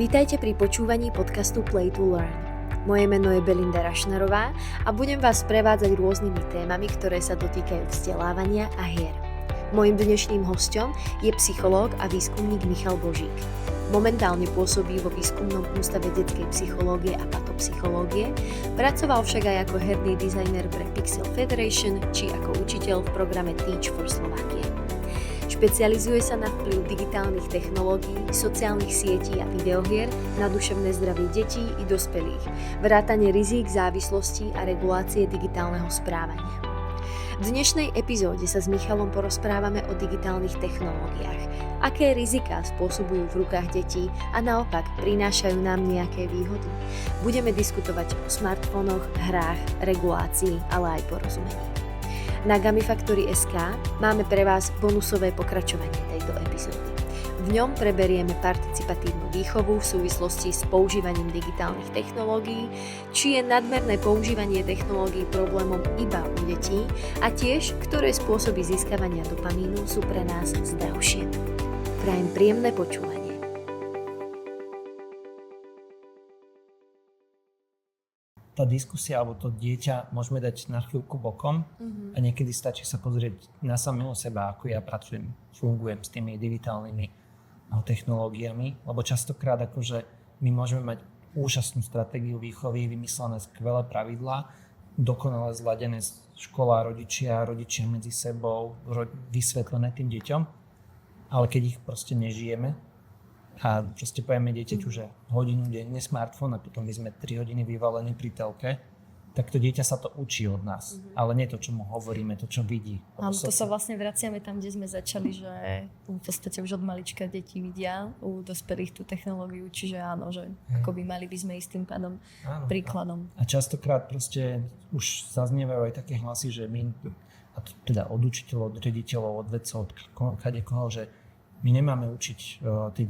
Vítajte pri počúvaní podcastu Play to Learn. Moje meno je Belinda Rašnarová a budem vás prevádzať rôznymi témami, ktoré sa dotýkajú vzdelávania a hier. Mojím dnešným hosťom je psychológ a výskumník Michal Božík. Momentálne pôsobí vo výskumnom ústave detskej psychológie a patopsychológie, pracoval však aj ako herný dizajner pre Pixel Federation či ako učiteľ v programe Teach for Slovakia. Špecializuje sa na vplyv digitálnych technológií, sociálnych sietí a videohier na duševné zdravie detí i dospelých, vrátane rizík závislostí a regulácie digitálneho správania. V dnešnej epizóde sa s Michalom porozprávame o digitálnych technológiách, aké riziká spôsobujú v rukách detí a naopak prinášajú nám nejaké výhody. Budeme diskutovať o smartfónoch, hrách, regulácii, ale aj porozumení. Na Gamifactory.sk máme pre vás bonusové pokračovanie tejto epizódy. V ňom preberieme participatívnu výchovu v súvislosti s používaním digitálnych technológií, či je nadmerné používanie technológií problémom iba u detí a tiež, ktoré spôsoby získavania dopamínu sú pre nás zdravšie. Prajem príjemné počúvanie. Tá diskusia alebo to dieťa môžeme dať na chvíľku bokom a niekedy stačí sa pozrieť na samého seba, ako ja fungujem s tými digitálnymi technológiami, lebo častokrát akože my môžeme mať úžasnú stratégiu výchovy, vymyslené skvelé pravidlá, dokonale zladené škola, rodičia medzi sebou, vysvetlené tým deťom, ale keď ich proste nežijeme, a proste povieme dieťaťu, že hodinu denne smartfón a potom my sme 3 hodiny vyvalení pri telke, tak to dieťa sa to učí od nás. Ale nie to, čo mu hovoríme, to, čo vidí. Áno, to sa vlastne vraciame tam, kde sme začali, že v podstate už od malička deti vidia u dospelých tú technológiu, čiže áno, že akoby mali by sme ísť tým pádom príkladom. A častokrát proste už zaznievajú aj také hlasy, že my, a teda od učiteľov, od riaditeľov, od vedcov, od kadekoho, že my nemáme učiť tie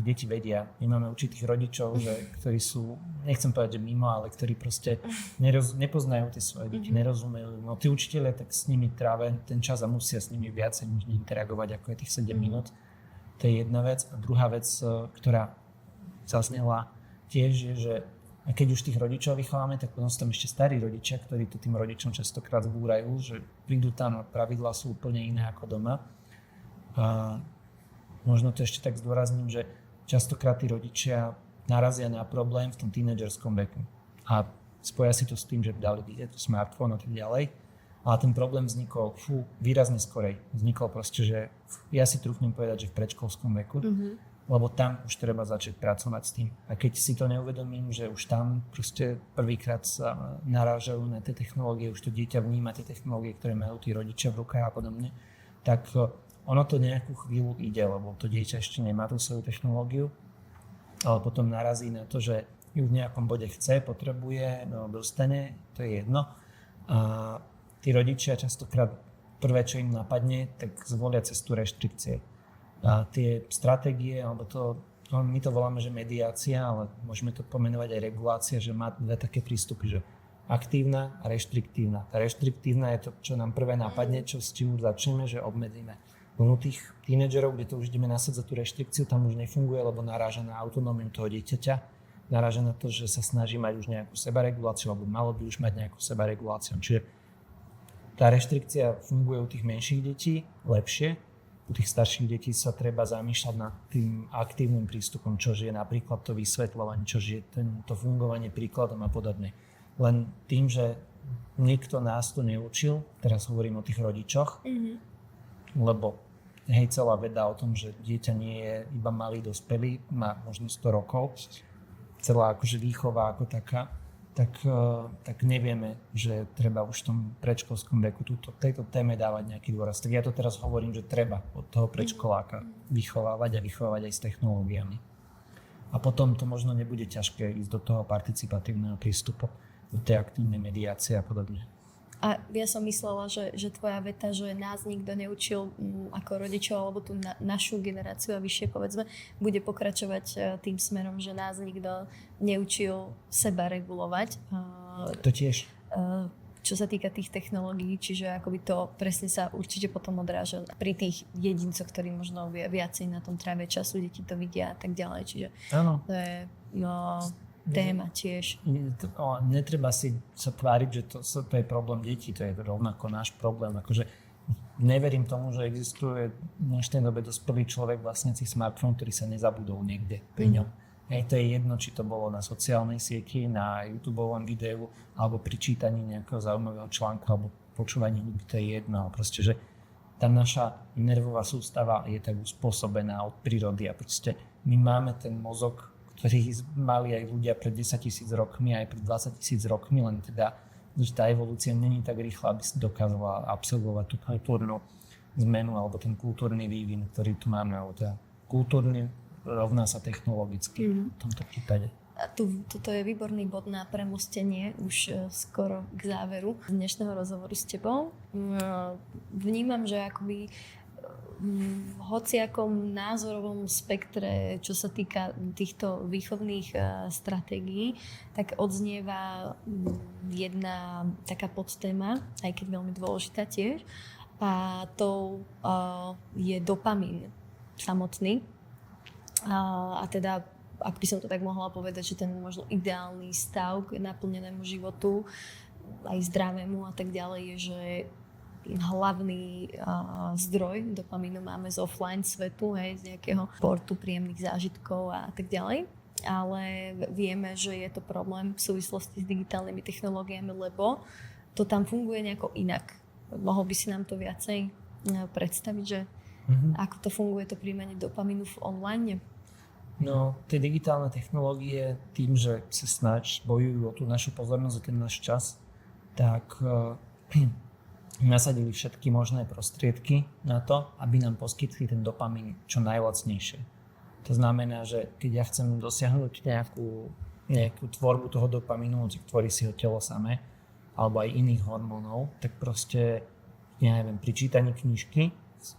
deti vedia, my máme učiť tých rodičov, ktorí sú, nechcem povedať, že mimo, ale ktorí proste nepoznajú tie svoje deti, nerozumejú. No tí učitelia tak s nimi trávia ten čas a musia s nimi viacej interagovať, ako je tých 7 minút. To je jedna vec. A druhá vec, ktorá zaznela tiež je, že a keď už tých rodičov vychovávame, tak potom sú tam ešte starí rodičia, ktorí to tým rodičom častokrát zbúrajú, že prídu tam a pravidlá sú úplne iné ako doma. Možno to ešte tak zdôrazním, že častokrát tí rodičia narazia na problém v tom tínedžerskom veku. A spoja si to s tým, že dali dieťaťu smartfón a tak ďalej. Ale ten problém vznikol výrazne skorej. Vznikol proste, že ja si trúfnem povedať, že v predškolskom veku, lebo tam už treba začať pracovať s tým. A keď si to neuvedomím, že už tam proste prvýkrát sa narážajú na tie technológie, už to dieťa vníma tie technológie, ktoré majú tí rodičia v rukách a podobne, tak ono to nejakú chvíľu ide, lebo to dieťa ešte nemá tú svoju technológiu, ale potom narazí na to, že ju v nejakom bode chce, potrebuje, dostane, to je jedno. A tí rodičia častokrát prvé, čo im napadne, tak zvolia cestu reštrikcie. A tie stratégie, alebo my to voláme, že mediácia, ale môžeme to pomenovať aj regulácia, že má dve také prístupy, že aktívna a reštriktívna. Tá reštriktívna je to, čo nám prvé napadne, čo s tým začneme, že obmedzíme. U tých tínedžerov, kde to už ideme nasadzať tú reštrikciu, tam už nefunguje, lebo naráža na autonómiu toho dieťaťa, naráža na to, že sa snaží mať už nejakú sebareguláciu, alebo malo by už mať nejakú sebareguláciu. Čiže tá reštrikcia funguje u tých menších detí lepšie, u tých starších detí sa treba zamýšľať nad tým aktívnym prístupom, čož je napríklad to vysvetľovanie, čož je to fungovanie príkladom a podobne. Len tým, že nikto nás to neučil, teraz hovorím o tých rodičoch, lebo celá veda o tom, že dieťa nie je iba malý dospelý, má možno 100 rokov, celá akože výchova ako taká, tak nevieme, že treba už v tom predškolskom veku tejto téme dávať nejaký dôraz. Tak ja to teraz hovorím, že treba od toho predškoláka vychovávať aj s technológiami. A potom to možno nebude ťažké ísť do toho participatívneho prístupu, do tej aktívnej mediácie a podobne. A ja som myslela, že tvoja veta, že nás nikto neučil ako rodičov alebo tú našu generáciu a vyššie povedzme, bude pokračovať tým smerom, že nás nikto neučil seba regulovať. To tiež. čo sa týka tých technológií, čiže akoby to presne sa určite potom odráža pri tých jedincoch, ktorí možno viacej na tom trávia času, deti to vidia a tak ďalej, čiže to je téma tiež. Netreba si sa tváriť, že to je problém detí, to je rovnako náš problém, akože neverím tomu, že existuje v dnešnej dobe dospelý človek vlastniaci smartfón, ktorý sa nezabudol niekde pri ňom. To je jedno, či to bolo na sociálnej sieti, na YouTubeovom videu, alebo pri čítaní nejakého zaujímavého článku, alebo počúvaní hudby, to je jedno. Proste, že tá naša nervová sústava je tak uspôsobená od prírody a proste my máme ten mozog, ktorý mali aj ľudia pred 10 000 rokmi, aj pred 20 000 rokmi, len teda, že tá evolúcia není tak rýchla, aby si dokázala absolvovať tú kultúrnu zmenu alebo ten kultúrny vývin, ktorý tu máme, alebo teda kultúrny rovná sa technologicky v tomto prípade. A toto je výborný bod na premostenie už skoro k záveru dnešného rozhovoru s tebou. Vnímam, že akoby v hociakom názorovom spektre, čo sa týka týchto výchovných stratégií, tak odznieva jedna taká podtéma, aj keď veľmi dôležitá tiež, a to je dopamín samotný. A teda, ak by som to tak mohla povedať, že ten možno ideálny stav k naplnenému životu, aj zdravému a tak ďalej, je, že hlavný zdroj dopamínu máme z offline svetu, z nejakého športu, príjemných zážitkov a tak ďalej. Ale vieme, že je to problém v súvislosti s digitálnymi technológiami, lebo to tam funguje nejako inak. Mohol by si nám to viacej predstaviť, že ako to funguje, to príjmanie dopamínu v online? No, tie digitálne technológie tým, že sa snáď bojujú o tú našu pozornosť, o ten náš čas, tak nasadili všetky možné prostriedky na to, aby nám poskytli ten dopamín čo najlacnejšie. To znamená, že keď ja chcem dosiahnuť nejakú tvorbu toho dopamínu, tvorí si ho telo samé, alebo aj iných hormónov, tak proste, ja neviem, pri čítaní knižky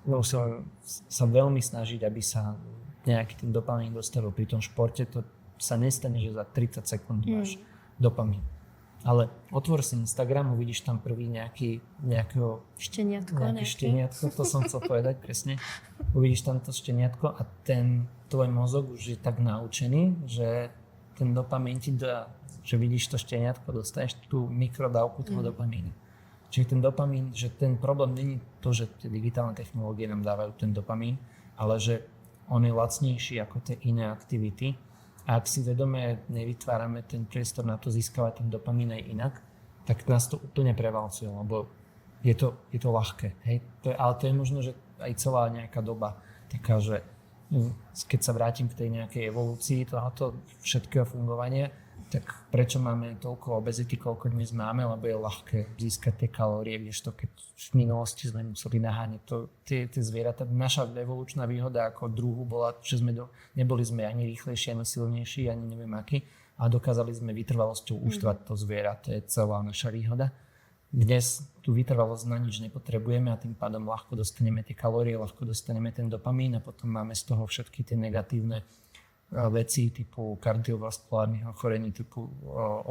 musím sa veľmi snažiť, aby sa nejaký ten dopamín dostavil. Pri tom športe to sa nestane, že za 30 sekúnd máš dopamín. Ale otvor si Instagram, uvidíš tam prvý nejakého šteniatko, to som chcel povedať presne. Uvidíš tam to šteniatko a ten tvoj mozog už je tak naučený, že ten dopamín ti dá, že vidíš to šteniatko, dostaneš tú mikrodávku toho dopamínu. Čiže ten dopamín, že ten problém není to, že tie digitálne technológie nám dávajú ten dopamín, ale že on je lacnejší ako tie iné aktivity. A ak si vedome nevytvárame ten priestor na to získavať ten dopamín aj inak, tak nás to úplne prevalcuje, lebo je to ľahké. Hej? Ale to je možno, že aj celá nejaká doba taká, že keď sa vrátim k tej nejakej evolúcii tohoto všetkého fungovania, tak prečo máme toľko obezity, koľko dnes máme, lebo je ľahké získať tie kalórie, kdežto keď v minulosti sme museli naháňať tie zvieratá. Naša evolučná výhoda ako druhu bola, že neboli sme ani rýchlejší, ani silnejší, ani neviem aký, a dokázali sme vytrvalosťou uštvať to zviera. To je celá naša výhoda. Dnes tú vytrvalosť na nič nepotrebujeme a tým pádom ľahko dostaneme tie kalórie, ľahko dostaneme ten dopamín a potom máme z toho všetky tie negatívne veci typu kardiovaskulárnych ochorení, typu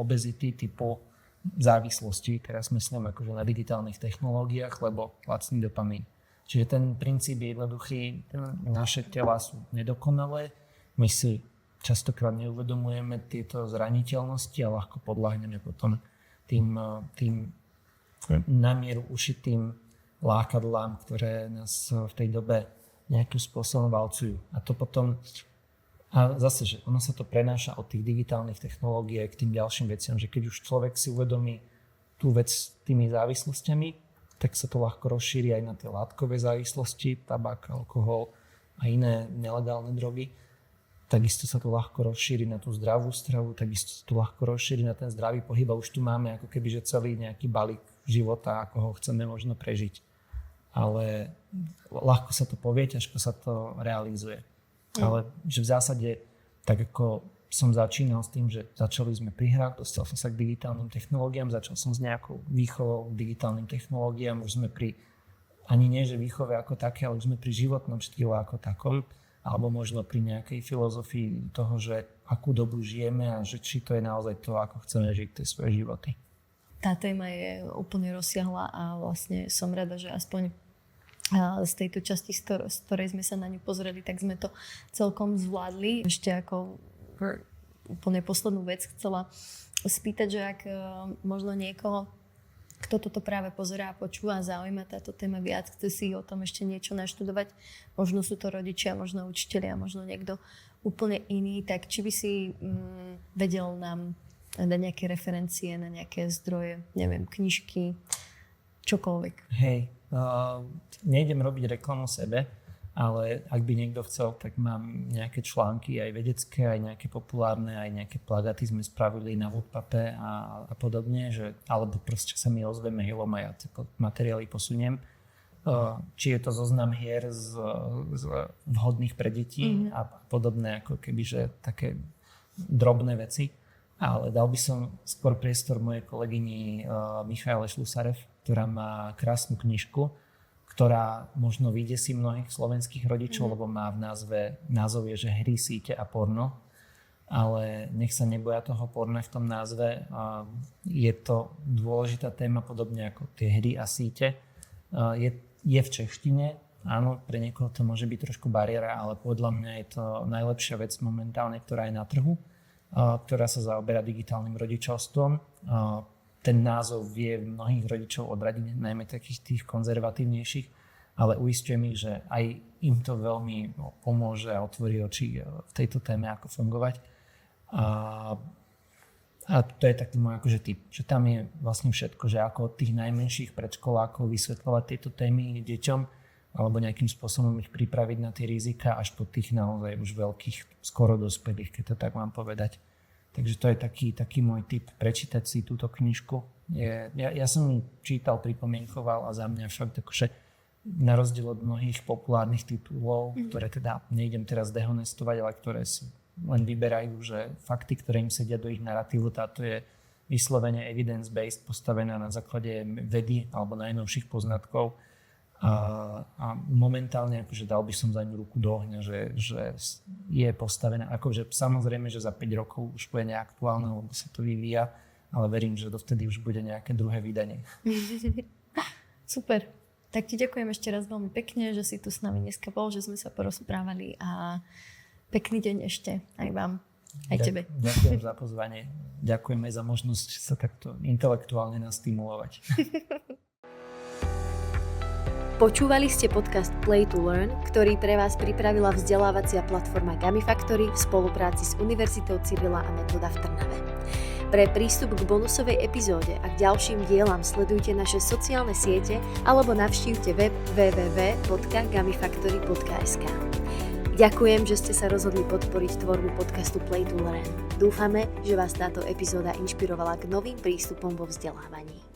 obezity, typu závislosti. Teraz myslím akože na digitálnych technológiách, lebo lacný dopamín. Čiže ten princíp je jednoduchý. Naše tela sú nedokonalé. My si častokrát neuvedomujeme tieto zraniteľnosti a ľahko podľahneme potom tým na mieru ušitým lákadlám, ktoré nás v tej dobe nejakým spôsobom valcujú. A to potom a zase, že ono sa to prenáša od tých digitálnych technológií k tým ďalším veciam, že keď už človek si uvedomí tú vec s tými závislostiami, tak sa to ľahko rozšíri aj na tie látkové závislosti, tabak, alkohol a iné nelegálne drogy. Takisto sa to ľahko rozšíri na tú zdravú stravu, takisto sa to ľahko rozšíri na ten zdravý pohyb a už tu máme ako keby, že celý nejaký balík života, ako ho chceme možno prežiť. Ale ľahko sa to povie, ťažko sa to realizuje. Ale že v zásade, tak ako som začínal s tým, že začali sme pri hrách, dostal som sa k digitálnym technológiám, začal som s nejakou výchovou digitálnym technológiám, už sme pri, ani nie že výchove ako také, ale už sme pri životnom štýle ako takom, alebo možno pri nejakej filozofii toho, že akú dobu žijeme a že či to je naozaj to, ako chceme žiť tie svoje životy. tá téma je úplne rozsiahla a vlastne som rada, že aspoň z tejto časti, z ktorej sme sa na ňu pozreli, tak sme to celkom zvládli. Ešte ako úplne poslednú vec chcela spýtať, že ak možno niekoho, kto toto práve pozerá a počúva, zaujíma táto téma viac, chce si o tom ešte niečo naštudovať, možno sú to rodičia, možno učitelia, možno niekto úplne iný, tak či by si vedel nám dať nejaké referencie na nejaké zdroje, neviem, knižky, čokoľvek. Hej, nejdem robiť reklamu sebe, ale ak by niekto chcel, tak mám nejaké články, aj vedecké, aj nejaké populárne, aj nejaké plagáty sme spravili na Woodpape a podobne, že, alebo proste sa mi ozve mailom a ja tie materiály posuniem. Či je to zoznam hier z vhodných pre deti a podobné, ako keby, že také drobné veci. Ale dal by som skôr priestor mojej kolegyni Michaele Šlusarev, ktorá má krásnu knižku, ktorá možno vydesí mnohých slovenských rodičov, lebo má v názov je, že hry, síte a porno. Ale nech sa neboja toho porna v tom názve. Je to dôležitá téma, podobne ako tie hry a síte. Je v češtine, áno, pre niekoho to môže byť trošku bariéra, ale podľa mňa je to najlepšia vec momentálne, ktorá je na trhu, ktorá sa zaoberá digitálnym rodičovstvom. Ten názov vie mnohých rodičov odradiť, najmä takých tých konzervatívnejších, ale uisťujem ich, že aj im to veľmi pomôže a otvorí oči v tejto téme, ako fungovať. A to je taký môj akože tip, že tam je vlastne všetko, že ako od tých najmenších predškolákov vysvetľovať tieto témy deťom alebo nejakým spôsobom ich pripraviť na tie rizika až po tých naozaj už veľkých, skoro dospelých, keď to tak mám povedať. Takže to je taký môj tip, prečítať si túto knižku. Ja som ju čítal, pripomienkoval a za mňa fakt akože na rozdiel od mnohých populárnych titulov, ktoré teda nejdem teraz dehonestovať, ale ktoré si len vyberajú, že fakty, ktoré im sedia do ich narratívu, táto je vyslovene evidence-based, postavená na základe vedy alebo najnovších poznatkov. A momentálne akože dal by som za ňu ruku do ohňa, že je postavená, akože samozrejme, že za 5 rokov už bude neaktuálna, lebo sa to vyvíja, ale verím, že dovtedy už bude nejaké druhé vydanie. Super. Tak ti ďakujem ešte raz veľmi pekne, že si tu s nami dneska bol, že sme sa porozprávali a pekný deň ešte aj vám, aj tebe. Ďakujem za pozvanie. Ďakujem aj za možnosť sa takto intelektuálne nastimulovať. Počúvali ste podcast Play to Learn, ktorý pre vás pripravila vzdelávacia platforma Gamifactory v spolupráci s Univerzitou Cyrila a Metoda v Trnave. Pre prístup k bonusovej epizóde a k ďalším dielam sledujte naše sociálne siete alebo navštívte web www.gamifactory.sk. Ďakujem, že ste sa rozhodli podporiť tvorbu podcastu Play to Learn. Dúfame, že vás táto epizóda inšpirovala k novým prístupom vo vzdelávaní.